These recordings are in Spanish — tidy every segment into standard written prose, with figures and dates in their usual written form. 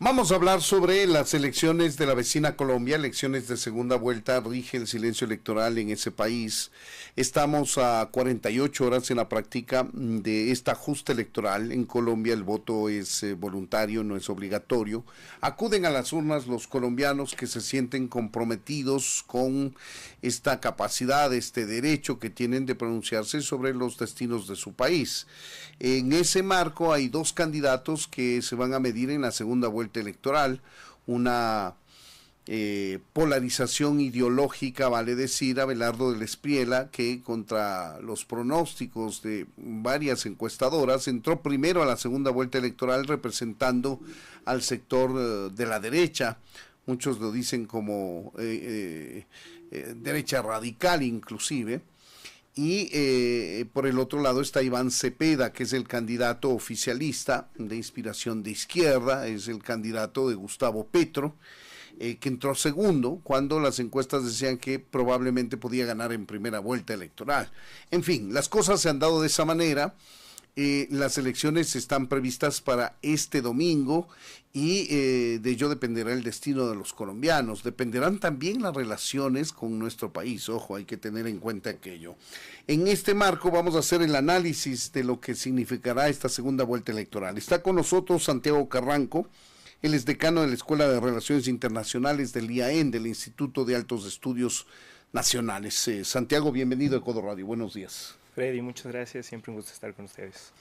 Vamos a hablar sobre las elecciones de la vecina Colombia, elecciones de segunda vuelta, rige el silencio electoral en ese país. Estamos a 48 horas en la práctica de esta justa electoral. En Colombia el voto es voluntario, no es obligatorio. Acuden a las urnas los colombianos que se sienten comprometidos con esta capacidad, este derecho que tienen de pronunciarse sobre los destinos de su país. En ese marco hay dos candidatos que se van a medir en la segunda vuelta electoral, una polarización ideológica, vale decir, Abelardo del Espriella, que contra los pronósticos de varias encuestadoras entró primero a la segunda vuelta electoral representando al sector de la derecha. Muchos lo dicen como derecha radical inclusive. Y por el otro lado está Iván Cepeda, que es el candidato oficialista de inspiración de izquierda, es el candidato de Gustavo Petro, que entró segundo cuando las encuestas decían que probablemente podía ganar en primera vuelta electoral. En fin, las cosas se han dado de esa manera. Las elecciones están previstas para este domingo y de ello dependerá el destino de los colombianos. Dependerán también las relaciones con nuestro país. Ojo, hay que tener en cuenta aquello. En este marco vamos a hacer el análisis de lo que significará esta segunda vuelta electoral. Está con nosotros Santiago Carranco. Él es decano de la Escuela de Relaciones Internacionales del IAEN, del Instituto de Altos Estudios Nacionales. Santiago, bienvenido a Ecuador Radio. Buenos días. Freddy, muchas gracias, siempre un gusto estar con ustedes.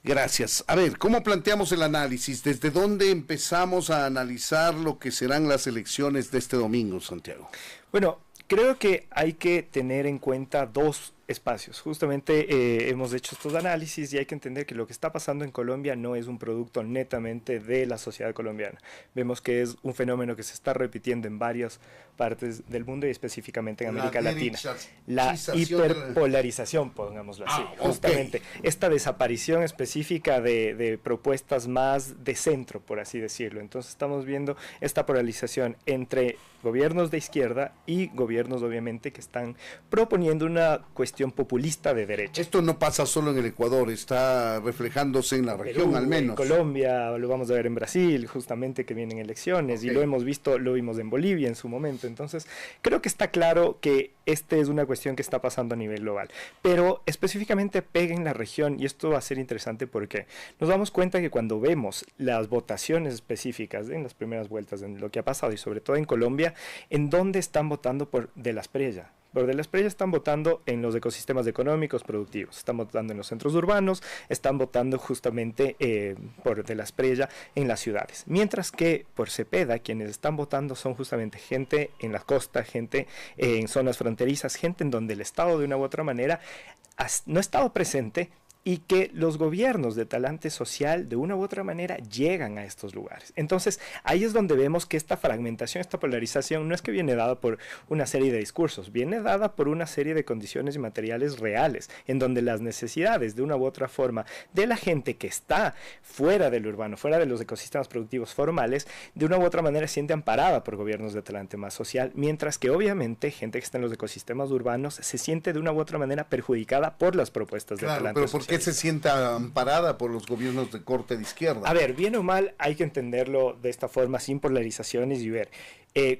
Gracias. A ver, ¿cómo planteamos el análisis? ¿Desde dónde empezamos a analizar lo que serán las elecciones de este domingo, Santiago? Bueno, creo que hay que tener en cuenta dos espacios. Justamente hemos hecho estos análisis y hay que entender que lo que está pasando en Colombia no es un producto netamente de la sociedad colombiana. Vemos que es un fenómeno que se está repitiendo en varias partes del mundo y específicamente en América Latina. La hiperpolarización, pongámoslo así. Justamente esta desaparición específica de propuestas más de centro, por así decirlo. Entonces estamos viendo esta polarización entre gobiernos de izquierda y gobiernos obviamente que están proponiendo una cuestión populista de derecha. Esto no pasa solo en el Ecuador, está reflejándose en la región, Perú, al menos. En Colombia, lo vamos a ver en Brasil, justamente que vienen elecciones, y lo hemos visto, lo vimos en Bolivia en su momento. Entonces, creo que está claro que esta es una cuestión que está pasando a nivel global, pero específicamente pega en la región, y esto va a ser interesante porque nos damos cuenta que cuando vemos las votaciones específicas en las primeras vueltas, en lo que ha pasado, y sobre todo en Colombia, en dónde están votando por De la Espriella. Por De la Espriella están votando en los ecosistemas económicos productivos, están votando en los centros urbanos, están votando justamente por De la Espriella en las ciudades. Mientras que por Cepeda, quienes están votando son justamente gente en la costa, gente en zonas fronterizas, gente en donde el Estado de una u otra manera no ha estado presente, y que los gobiernos de talante social de una u otra manera llegan a estos lugares. Entonces, ahí es donde vemos que esta fragmentación, esta polarización no es que viene dada por una serie de discursos, viene dada por una serie de condiciones y materiales reales, en donde las necesidades de una u otra forma de la gente que está fuera del urbano, fuera de los ecosistemas productivos formales, de una u otra manera se siente amparada por gobiernos de talante más social, mientras que obviamente gente que está en los ecosistemas urbanos se siente de una u otra manera perjudicada por las propuestas de talante social. ¿Por qué se sienta amparada por los gobiernos de corte de izquierda? A ver, bien o mal, hay que entenderlo de esta forma, sin polarizaciones, y ver.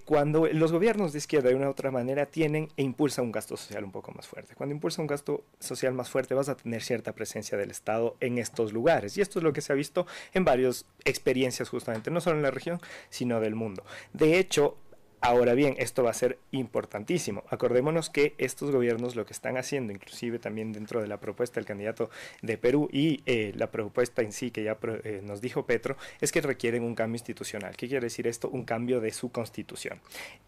Cuando los gobiernos de izquierda de una u otra manera tienen e impulsan un gasto social un poco más fuerte. Cuando impulsa un gasto social más fuerte vas a tener cierta presencia del Estado en estos lugares. Y esto es lo que se ha visto en varias experiencias justamente, no solo en la región, sino del mundo. De hecho, ahora bien, esto va a ser importantísimo. Acordémonos que estos gobiernos lo que están haciendo, inclusive también dentro de la propuesta del candidato de Perú y la propuesta en sí que ya nos dijo Petro, es que requieren un cambio institucional. ¿Qué quiere decir esto? Un cambio de su constitución.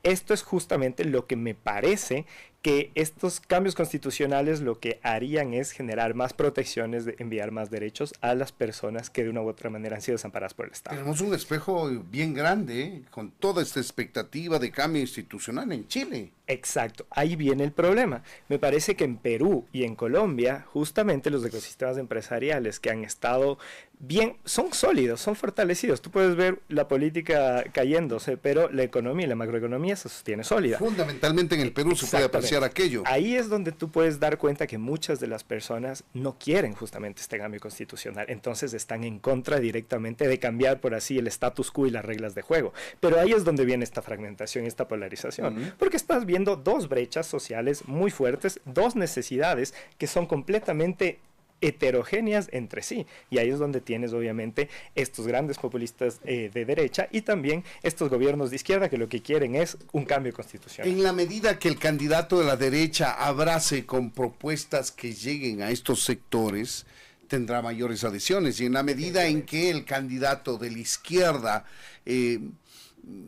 Esto es justamente lo que me parece que estos cambios constitucionales lo que harían es generar más protecciones, de enviar más derechos a las personas que de una u otra manera han sido desamparadas por el Estado. Tenemos un espejo bien grande, con toda esta expectativa de cambio institucional en Chile. Exacto, ahí viene el problema. Me parece que en Perú y en Colombia, justamente los ecosistemas empresariales que han estado bien, son sólidos, son fortalecidos. Tú puedes ver la política cayéndose, pero la economía y la macroeconomía se sostiene sólida. Fundamentalmente en el Perú se puede apreciar aquello. Ahí es donde tú puedes dar cuenta que muchas de las personas no quieren justamente este cambio constitucional, entonces están en contra directamente de cambiar por así el status quo y las reglas de juego. Pero ahí es donde viene esta fragmentación y esta polarización, porque estás viendo dos brechas sociales muy fuertes, dos necesidades que son completamente heterogéneas entre sí, y ahí es donde tienes obviamente estos grandes populistas de derecha y también estos gobiernos de izquierda que lo que quieren es un cambio constitucional. En la medida que el candidato de la derecha abrace con propuestas que lleguen a estos sectores, tendrá mayores adhesiones, y en la medida en que el candidato de la izquierda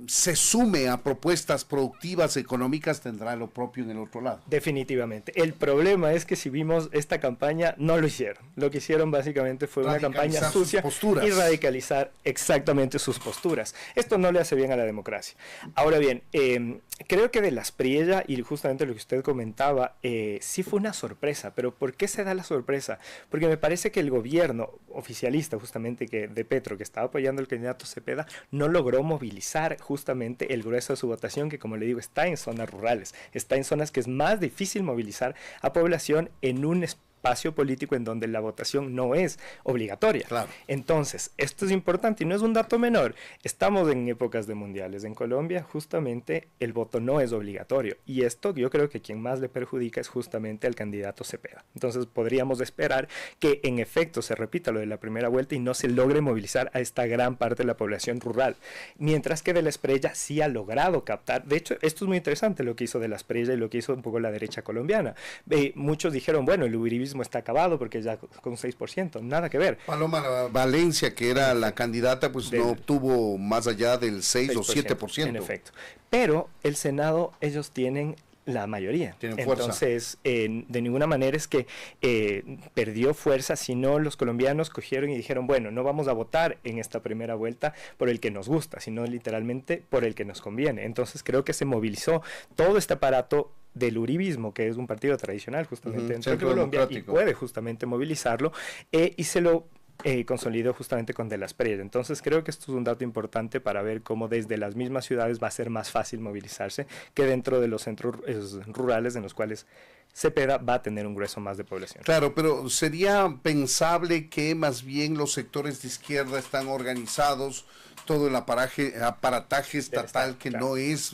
se sume a propuestas productivas económicas, tendrá lo propio en el otro lado. Definitivamente. El problema es que si vimos esta campaña, no lo hicieron. Lo que hicieron básicamente fue una campaña sucia y radicalizar exactamente sus posturas. Esto no le hace bien a la democracia. Ahora bien, creo que de las Priella, y justamente lo que usted comentaba, sí fue una sorpresa. Pero ¿por qué se da la sorpresa? Porque me parece que el gobierno oficialista, justamente de Petro, que estaba apoyando al candidato Cepeda, no logró movilizar justamente el grueso de su votación, que como le digo, está en zonas rurales, está en zonas que es más difícil movilizar a población en un espacio político en donde la votación no es obligatoria. Claro. Entonces, esto es importante y no es un dato menor. Estamos en épocas de mundiales. En Colombia, justamente, el voto no es obligatorio. Y esto yo creo que quien más le perjudica es justamente al candidato Cepeda. Entonces, podríamos esperar que en efecto se repita lo de la primera vuelta y no se logre movilizar a esta gran parte de la población rural. Mientras que de la Espriella sí ha logrado captar. De hecho, esto es muy interesante lo que hizo de la Espriella y lo que hizo un poco la derecha colombiana. Muchos dijeron, bueno, el uribismo está acabado porque ya con 6%, nada que ver. Paloma Valencia, que era la candidata, pues no obtuvo más allá del 6 o 7%. En efecto. Pero el Senado, ellos tienen la mayoría. Entonces, de ninguna manera es que perdió fuerza, sino los colombianos cogieron y dijeron, bueno, no vamos a votar en esta primera vuelta por el que nos gusta, sino literalmente por el que nos conviene. Entonces, creo que se movilizó todo este aparato del uribismo, que es un partido tradicional justamente dentro de Colombia, y puede justamente movilizarlo, y se lo consolidó justamente con De las Espriella. Entonces creo que esto es un dato importante para ver cómo desde las mismas ciudades va a ser más fácil movilizarse que dentro de los centros rurales en los cuales Cepeda va a tener un grueso más de población. Claro, pero sería pensable que más bien los sectores de izquierda están organizados, todo el aparataje estatal que claro. No es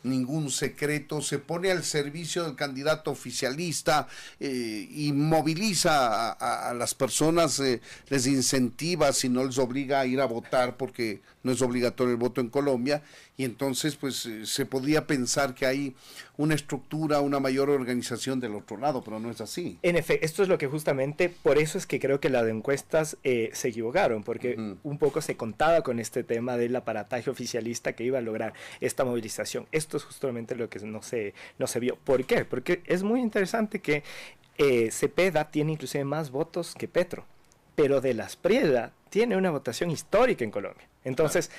ningún secreto, se pone al servicio del candidato oficialista y moviliza a las personas, les incentiva, si no les obliga a ir a votar, porque no es obligatorio el voto en Colombia, y entonces pues se podría pensar que hay una estructura, una mayor organización del otro lado, pero no es así. En efecto, esto es lo que justamente, por eso es que creo que las encuestas se equivocaron, porque un poco se contaba con este tema del aparataje oficialista que iba a lograr esta movilización. Esto es justamente lo que no se vio. ¿Por qué? Porque es muy interesante que Cepeda tiene inclusive más votos que Petro, pero De las Espriella tiene una votación histórica en Colombia. Entonces,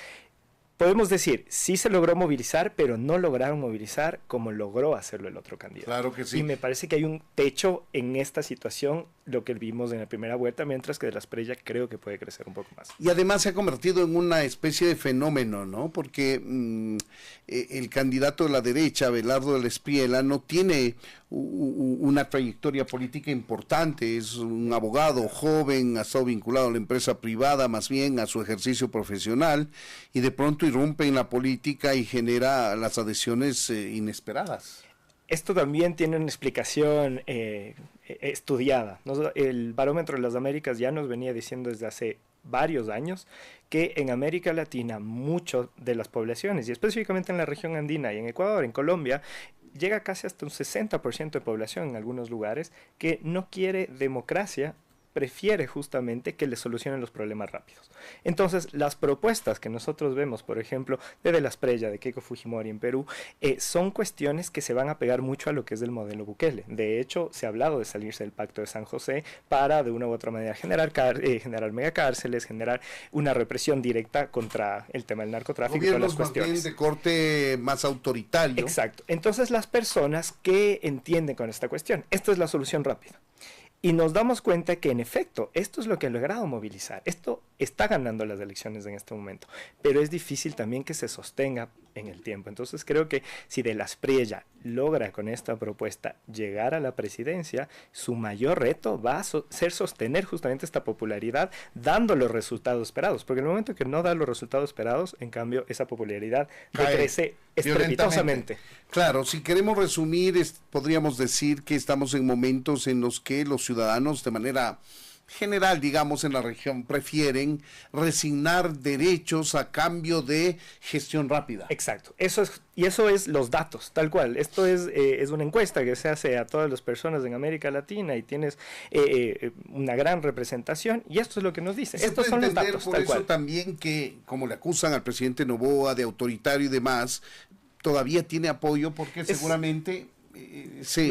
podemos decir, sí se logró movilizar, pero no lograron movilizar como logró hacerlo el otro candidato. Claro que sí. Y me parece que hay un techo en esta situación, lo que vimos en la primera vuelta, mientras que De las Espriella creo que puede crecer un poco más. Y además se ha convertido en una especie de fenómeno, ¿no? Porque el candidato de la derecha, Abelardo de la Espriella, no tiene una trayectoria política importante, es un abogado joven, ha estado vinculado a la empresa privada, más bien a su ejercicio profesional, y de pronto irrumpe en la política y genera las adhesiones inesperadas. Esto también tiene una explicación estudiada, ¿no? El Barómetro de las Américas ya nos venía diciendo desde hace varios años que en América Latina mucho de las poblaciones, y específicamente en la región andina y en Ecuador, en Colombia, llega casi hasta un 60% de población en algunos lugares que no quiere democracia prefiere justamente que le solucionen los problemas rápidos. Entonces, las propuestas que nosotros vemos, por ejemplo, de las Prella, de Keiko Fujimori en Perú, son cuestiones que se van a pegar mucho a lo que es el modelo Bukele. De hecho, se ha hablado de salirse del Pacto de San José para, de una u otra manera, generar megacárceles, generar una represión directa contra el tema del narcotráfico y todas las cuestiones. Más bien de corte más autoritario. Exacto. Entonces, las personas que entienden con esta cuestión, esto es la solución rápida. Y nos damos cuenta que, en efecto, esto es lo que ha logrado movilizar. Esto está ganando las elecciones en este momento, pero es difícil también que se sostenga en el tiempo. Entonces, creo que si De las Prella logra con esta propuesta llegar a la presidencia, su mayor reto va a ser sostener justamente esta popularidad, dando los resultados esperados. Porque en el momento que no da los resultados esperados, en cambio, esa popularidad decrece estrepitosamente. Claro, si queremos resumir, podríamos decir que estamos en momentos en los que los ciudadanos, de manera general, digamos, en la región, prefieren resignar derechos a cambio de gestión rápida. Exacto, eso es los datos, tal cual. Esto es una encuesta que se hace a todas las personas en América Latina y tienes una gran representación, y esto es lo que nos dice. Estos son los datos, por tal eso cual. También que, como le acusan al presidente Noboa de autoritario y demás, todavía tiene apoyo porque seguramente...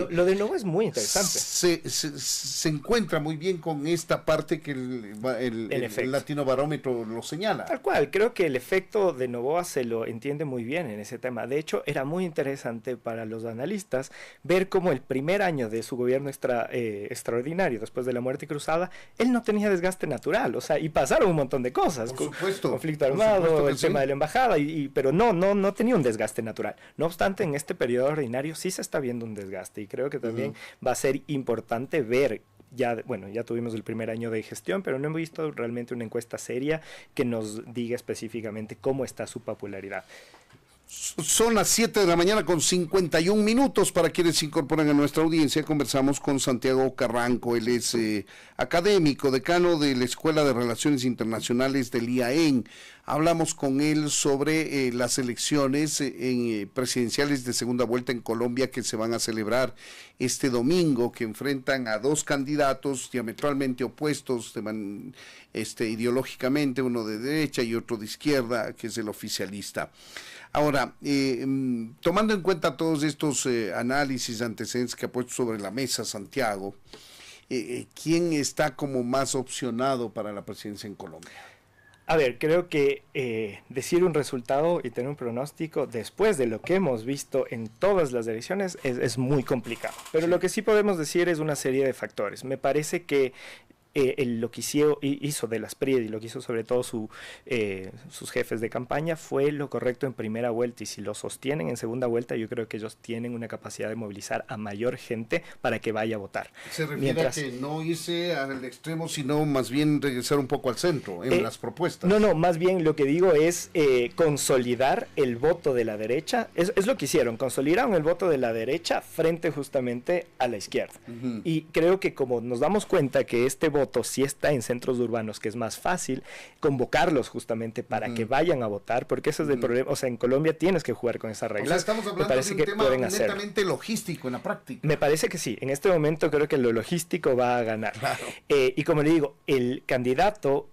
Lo de Noboa es muy interesante. Se encuentra muy bien con esta parte que el Latino Barómetro lo señala. Tal cual, creo que el efecto de Noboa se lo entiende muy bien en ese tema. De hecho, era muy interesante para los analistas ver cómo el primer año de su gobierno extraordinario, después de la muerte cruzada, él no tenía desgaste natural, o sea, y pasaron un montón de cosas. Por supuesto. Conflicto armado, el tema sí. de la embajada, pero no tenía un desgaste natural. No obstante, en este periodo ordinario sí se está viendo un desgaste, y creo que también va a ser importante ver. Ya tuvimos el primer año de gestión, pero no hemos visto realmente una encuesta seria que nos diga específicamente cómo está su popularidad. Son las 7 de la mañana con 51 minutos. Para quienes se incorporan a nuestra audiencia, conversamos con Santiago Carranco. Él es académico, decano de la Escuela de Relaciones Internacionales del IAEN. Hablamos con él sobre las elecciones presidenciales de segunda vuelta en Colombia que se van a celebrar este domingo, que enfrentan a dos candidatos diametralmente opuestos ideológicamente, uno de derecha y otro de izquierda, que es el oficialista. Ahora, tomando en cuenta todos estos análisis, antecedentes que ha puesto sobre la mesa Santiago, ¿quién está como más opcionado para la presidencia en Colombia? A ver, creo que decir un resultado y tener un pronóstico después de lo que hemos visto en todas las elecciones es muy complicado. Pero lo que sí podemos decir es una serie de factores. Me parece que lo que hizo De las Prella y lo que hizo sobre todo sus jefes de campaña fue lo correcto en primera vuelta, y si lo sostienen en segunda vuelta, yo creo que ellos tienen una capacidad de movilizar a mayor gente para que vaya a votar. Se refiere a que no irse al extremo, sino más bien regresar un poco al centro en las propuestas. No, más bien lo que digo es consolidar el voto de la derecha. Es lo que hicieron, consolidaron el voto de la derecha frente justamente a la izquierda. Y creo que, como nos damos cuenta que este voto sí está en centros urbanos, que es más fácil convocarlos justamente para que vayan a votar, porque ese es el problema. O sea, en Colombia tienes que jugar con esas reglas. O sea, estamos hablando de un tema netamente logístico en la práctica. Me parece que sí. En este momento creo que lo logístico va a ganar. Claro. Y como le digo, el candidato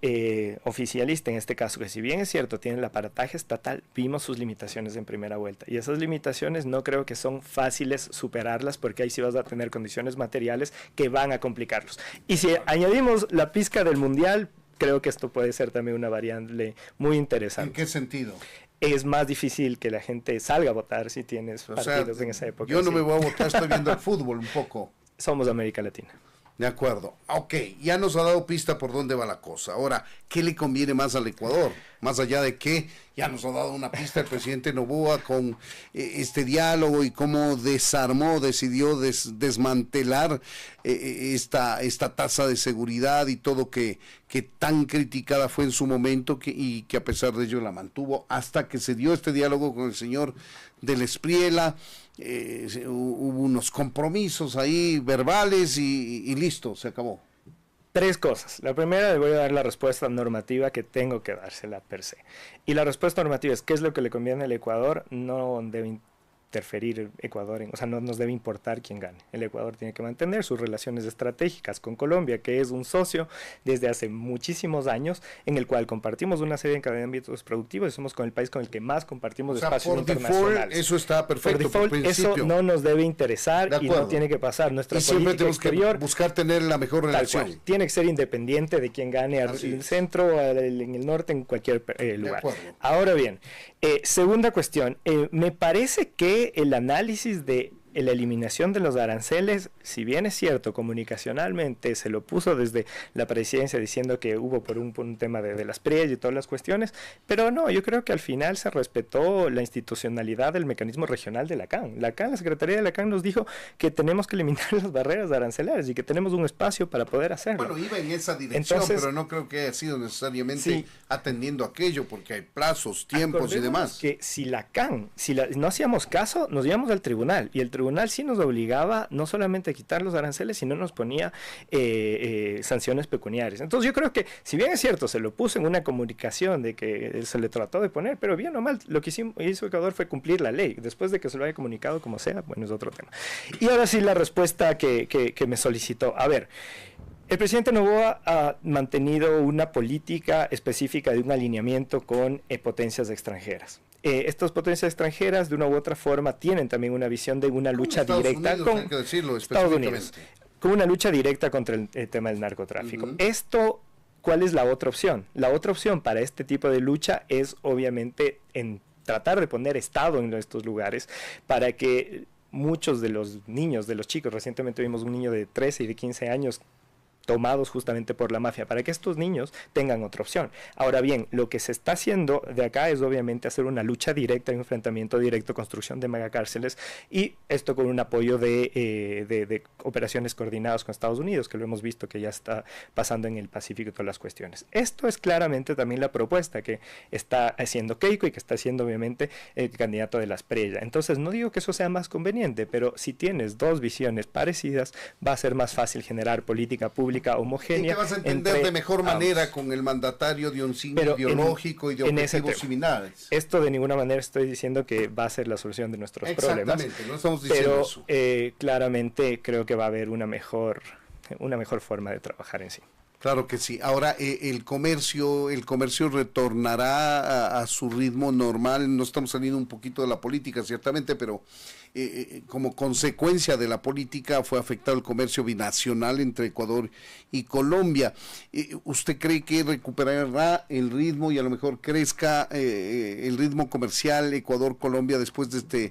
oficialista, en este caso, que si bien es cierto, tiene el aparataje estatal, vimos sus limitaciones en primera vuelta. Y esas limitaciones no creo que son fáciles superarlas, porque ahí sí vas a tener condiciones materiales que van a complicarlos. Y si añadimos la pizca del mundial, creo que esto puede ser también una variable muy interesante. ¿En qué sentido? Es más difícil que la gente salga a votar si tienes partidos en esa época. Yo no me voy a votar, estoy viendo el fútbol un poco. Somos América Latina. De acuerdo. Ok, ya nos ha dado pista por dónde va la cosa. Ahora, ¿qué le conviene más al Ecuador? Más allá de que ya nos ha dado una pista el presidente Noboa con este diálogo y cómo decidió desmantelar esta tasa de seguridad y todo que tan criticada fue en su momento y que a pesar de ello la mantuvo hasta que se dio este diálogo con el señor del Espriella. Hubo unos compromisos ahí verbales y listo, se acabó. Tres cosas. La primera, le voy a dar la respuesta normativa que tengo que dársela per se. Y la respuesta normativa es: ¿qué es lo que le conviene al Ecuador? No debe interferir Ecuador, o sea, no nos debe importar quién gane. El Ecuador tiene que mantener sus relaciones estratégicas con Colombia, que es un socio desde hace muchísimos años, en el cual compartimos una serie de encadenamientos productivos y somos con el país con el que más compartimos espacios internacionales. Default, eso está perfecto. Por default, eso no nos debe interesar y no tiene que pasar. Nuestra política exterior que buscar tener la mejor relación. Tiene que ser independiente de quién gane en el centro, en el norte, en cualquier lugar. Ahora bien, segunda cuestión, me parece que el análisis de la eliminación de los aranceles, si bien es cierto, comunicacionalmente se lo puso desde la presidencia diciendo que hubo por un tema de las PREs y todas las cuestiones, pero no, yo creo que al final se respetó la institucionalidad del mecanismo regional de la CAN. La Secretaría de la CAN nos dijo que tenemos que eliminar las barreras arancelares y que tenemos un espacio para poder hacerlo. Bueno, iba en esa dirección, entonces, pero no creo que haya sido necesariamente atendiendo aquello, porque hay plazos, tiempos y demás. Que si la CAN, no hacíamos caso, nos íbamos al tribunal, y el tribunal sí nos obligaba no solamente a quitar los aranceles, sino nos ponía sanciones pecuniarias. Entonces yo creo que, si bien es cierto, se lo puso en una comunicación de que se le trató de poner, pero bien o mal, lo que hizo Ecuador fue cumplir la ley. Después de que se lo haya comunicado como sea, bueno, es otro tema. Y ahora sí la respuesta que me solicitó. A ver, el presidente Noboa ha mantenido una política específica de un alineamiento con potencias extranjeras. Estas potencias extranjeras, de una u otra forma, tienen también una visión de una lucha directa con Estados Unidos, con una lucha directa contra el tema del narcotráfico. Esto, ¿cuál es la otra opción? La otra opción para este tipo de lucha es, obviamente, en tratar de poner Estado en estos lugares para que muchos de los niños, de los chicos, recientemente vimos un niño de 13 y de 15 años tomados justamente por la mafia, para que estos niños tengan otra opción. Ahora bien, lo que se está haciendo de acá es obviamente hacer una lucha directa, un enfrentamiento directo, construcción de megacárceles, y esto con un apoyo de operaciones coordinadas con Estados Unidos, que lo hemos visto que ya está pasando en el Pacífico y todas las cuestiones. Esto es claramente también la propuesta que está haciendo Keiko y que está haciendo obviamente el candidato de las PREA. Entonces, no digo que eso sea más conveniente, pero si tienes dos visiones parecidas, va a ser más fácil generar política pública homogénea. Y te vas a entender de mejor manera con el mandatario de un signo ideológico y de objetivos similares. Esto de ninguna manera estoy diciendo que va a ser la solución de nuestros problemas. Exactamente, no estamos diciendo eso. Pero claramente creo que va a haber una mejor forma de trabajar en sí. Claro que sí. Ahora, el comercio retornará a su ritmo normal. No estamos saliendo un poquito de la política, ciertamente, pero como consecuencia de la política fue afectado el comercio binacional entre Ecuador y Colombia. ¿Usted cree que recuperará el ritmo y a lo mejor crezca el ritmo comercial Ecuador-Colombia después de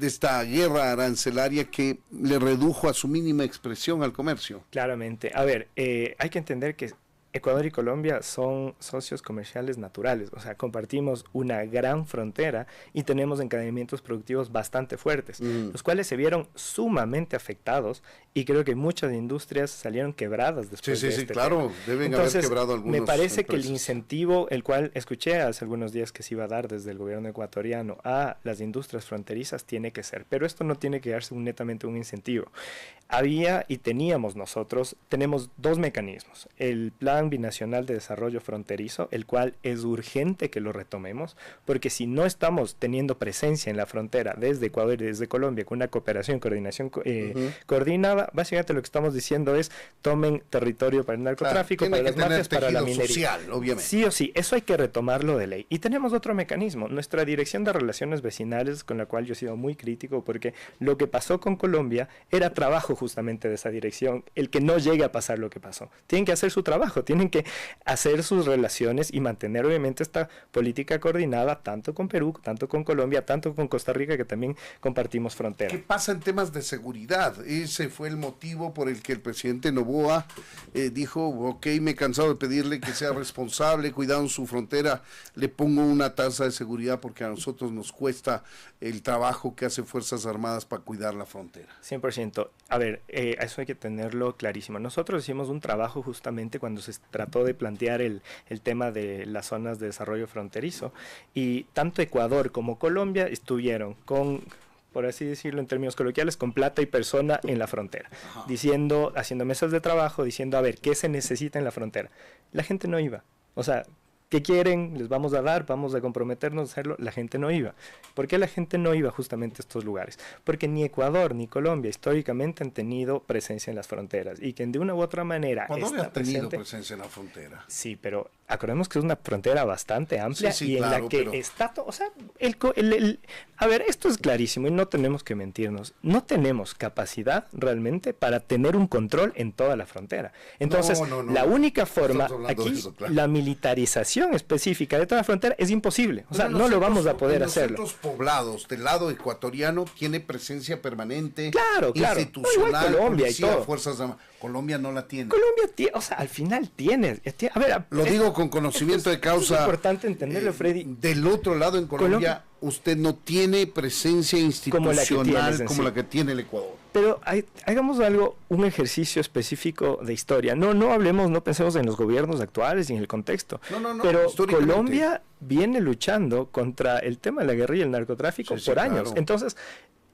esta guerra arancelaria que le redujo a su mínima expresión al comercio? Claramente. A ver, hay que entender que Ecuador y Colombia son socios comerciales naturales, o sea, compartimos una gran frontera y tenemos encadenamientos productivos bastante fuertes, los cuales se vieron sumamente afectados y creo que muchas industrias salieron quebradas después de este claro, deben haber quebrado algunos. Me parece que el incentivo, el cual escuché hace algunos días que se iba a dar desde el gobierno ecuatoriano a las industrias fronterizas, tiene que ser, pero esto no tiene que darse netamente un incentivo. Había y tenemos dos mecanismos. El Plan Binacional de Desarrollo Fronterizo, el cual es urgente que lo retomemos, porque si no estamos teniendo presencia en la frontera desde Ecuador y desde Colombia con una cooperación, coordinación coordinada, básicamente lo que estamos diciendo es tomen territorio para el narcotráfico, para las mafias, para la minería. Social, obviamente. Sí o sí, eso hay que retomarlo de ley. Y tenemos otro mecanismo, nuestra Dirección de Relaciones Vecinales, con la cual yo he sido muy crítico, porque lo que pasó con Colombia era trabajo justamente de esa dirección, el que no llegue a pasar lo que pasó. Tienen que hacer su trabajo, tienen que hacer sus relaciones y mantener obviamente esta política coordinada tanto con Perú, tanto con Colombia, tanto con Costa Rica, que también compartimos frontera. ¿Qué pasa en temas de seguridad? Ese fue el motivo por el que el presidente Noboa dijo, ok, me he cansado de pedirle que sea responsable, cuidado en su frontera, le pongo una tasa de seguridad porque a nosotros nos cuesta el trabajo que hacen Fuerzas Armadas para cuidar la frontera. 100%. A ver, eso hay que tenerlo clarísimo. Nosotros hicimos un trabajo justamente cuando se trató de plantear el tema de las zonas de desarrollo fronterizo, y tanto Ecuador como Colombia estuvieron con, por así decirlo en términos coloquiales, con plata y persona en la frontera, haciendo mesas de trabajo, diciendo, a ver, ¿qué se necesita en la frontera? La gente no iba. O sea, ¿qué quieren? Les vamos a dar, vamos a comprometernos a hacerlo. La gente no iba. ¿Por qué la gente no iba justamente a estos lugares? Porque ni Ecuador ni Colombia históricamente han tenido presencia en las fronteras y que de una u otra manera Ecuador ha tenido presencia en la frontera. Sí, pero acordemos que es una frontera bastante amplia y en la que está todo, o sea, a ver, esto es clarísimo y no tenemos que mentirnos. No tenemos capacidad realmente para tener un control en toda la frontera. Entonces, la única forma aquí, eso, claro, la militarización específica de toda la frontera es imposible. O sea, no lo vamos a poder hacerlo. Los poblados del lado ecuatoriano tiene presencia permanente, No, institucional, igual Colombia policía, y todo. Fuerzas Armadas. Colombia no la tiene. Colombia tiene, o sea, al final tiene. A ver, lo digo con conocimiento de causa. Es importante entenderlo, Freddy. Del otro lado, en Colombia, usted no tiene presencia institucional como la que tiene el Ecuador. Pero hagamos un ejercicio específico de historia. No hablemos, no pensemos en los gobiernos actuales y en el contexto. Pero Colombia viene luchando contra el tema de la guerrilla y el narcotráfico por años. Claro. Entonces,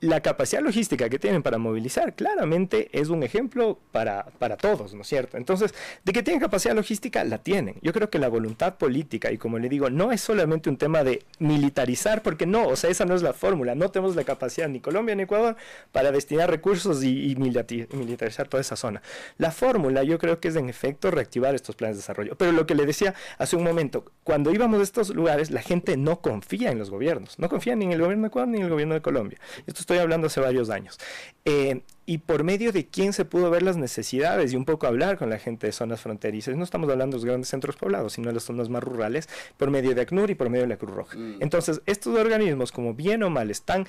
la capacidad logística que tienen para movilizar claramente es un ejemplo para todos, ¿no es cierto? Entonces, de que tienen capacidad logística, la tienen. Yo creo que la voluntad política, y como le digo, no es solamente un tema de militarizar, porque no, o sea, esa no es la fórmula. No tenemos la capacidad, ni Colombia ni Ecuador, para destinar recursos y militarizar toda esa zona. La fórmula yo creo que es, en efecto, reactivar estos planes de desarrollo. Pero lo que le decía hace un momento, cuando íbamos a estos lugares, la gente no confía en los gobiernos. No confía ni en el gobierno de Ecuador ni en el gobierno de Colombia. Esto estoy hablando hace varios años. Y por medio de quién se pudo ver las necesidades y un poco hablar con la gente de zonas fronterizas. No estamos hablando de los grandes centros poblados, sino de las zonas más rurales, por medio de ACNUR y por medio de la Cruz Roja. Entonces, estos organismos, como bien o mal, están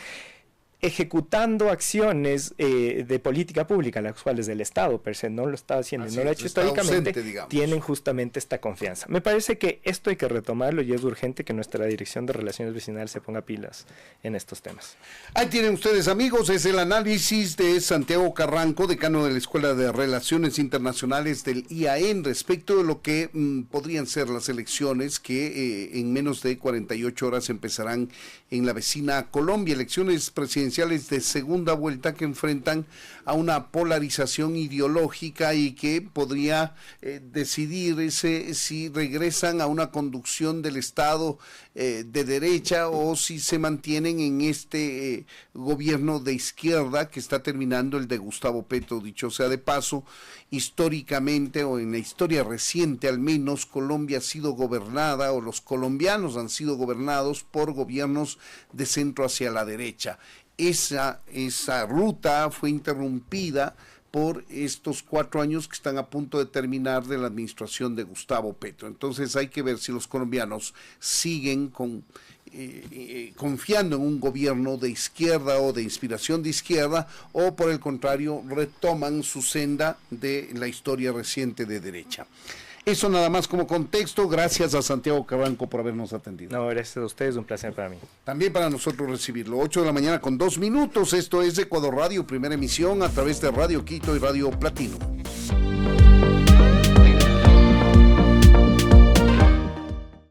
ejecutando acciones de política pública, las cuales el Estado per se no lo está haciendo, no lo ha hecho históricamente, tienen justamente esta confianza. Me parece que esto hay que retomarlo y es urgente que nuestra Dirección de Relaciones Vecinales se ponga pilas en estos temas. Ahí tienen ustedes, amigos, es el análisis de Santiago Carranco, decano de la Escuela de Relaciones Internacionales del IAEN, respecto de lo que podrían ser las elecciones que en menos de 48 horas empezarán en la vecina Colombia, elecciones presidenciales de segunda vuelta que enfrentan a una polarización ideológica y que podría decidir si regresan a una conducción del Estado de derecha o si se mantienen en este gobierno de izquierda que está terminando, el de Gustavo Petro. Dicho sea de paso, históricamente o en la historia reciente al menos, Colombia ha sido gobernada, o los colombianos han sido gobernados por gobiernos de centro hacia la derecha. Esa ruta fue interrumpida por estos 4 años que están a punto de terminar de la administración de Gustavo Petro. Entonces hay que ver si los colombianos siguen confiando en un gobierno de izquierda o de inspiración de izquierda, o por el contrario retoman su senda de la historia reciente de derecha. Eso nada más como contexto. Gracias a Santiago Carranco por habernos atendido. No, gracias a ustedes, un placer para mí. También para nosotros recibirlo. 8 de la mañana con 2 minutos. Esto es Ecuador Radio, primera emisión a través de Radio Quito y Radio Platino.